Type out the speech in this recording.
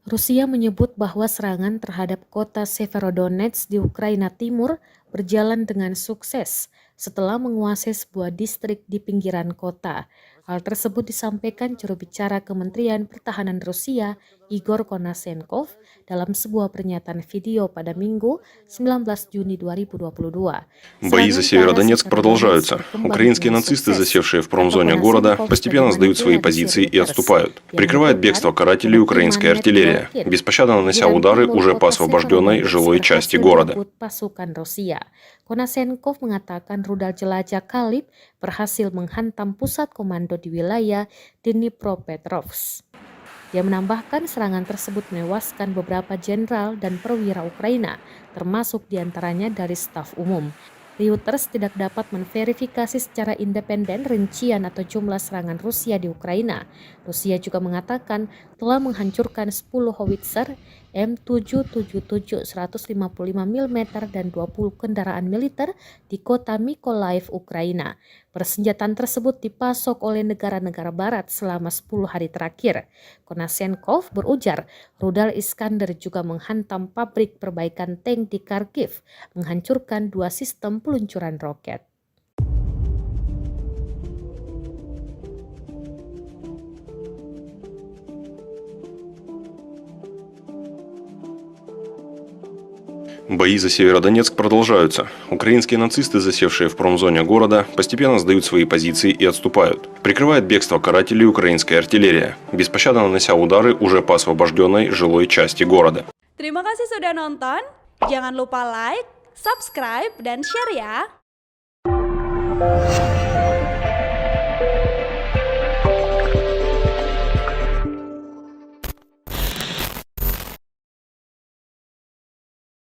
Rusia menyebut bahwa serangan terhadap kota Severodonetsk di Ukraina Timur berjalan dengan sukses setelah menguasai sebuah distrik di pinggiran kota. Hal tersebut disampaikan juru bicara Kementerian Pertahanan Rusia, Igor Konashenkov, dalam sebuah pernyataan video pada Minggu, 19 Juni 2022. Бои за Serangan ke arah Северодонецк Severodonetsk продолжаются. berkembang Украинские dengan нацисты, sukses, засевшие в kata промзоне города, Konashenkov постепенно sebagaimana сдают свои dilansir позиции и Reuters. отступают. Dia Прикрывает mendengar бегство карателей украинской pemukiman артиллерия, Medvedkin, беспощадно нанося pinggiran удары timur уже по kota освобожденной Severodonetsk жилой части berhasil города. direbut pasukan Rusia. Konashenkov mengatakan rudal jelajah Kalib berhasil menghantam pusat komando di wilayah Dnipropetrovsk. Dia menambahkan serangan tersebut menewaskan beberapa jenderal dan perwira Ukraina, termasuk diantaranya dari staf umum. Reuters tidak dapat menverifikasi secara independen rincian atau jumlah serangan Rusia di Ukraina. Rusia juga mengatakan telah menghancurkan 10 howitzer M777 155 mm dan 20 kendaraan militer di kota Mykolaiv, Ukraina. Persenjataan tersebut dipasok oleh negara-negara barat selama 10 hari terakhir. Konashenkov berujar, rudal Iskander juga menghantam pabrik perbaikan tank di Kharkiv, menghancurkan 2 sistem peluncuran roket. Бои за Северодонецк продолжаются. Украинские нацисты, засевшие в промзоне города, постепенно сдают свои позиции и отступают. Прикрывает бегство карателей украинская артиллерия, беспощадно нанося удары уже по освобожденной жилой части города. Terima kasih sudah nonton. Jangan lupa like, subscribe, dan share ya.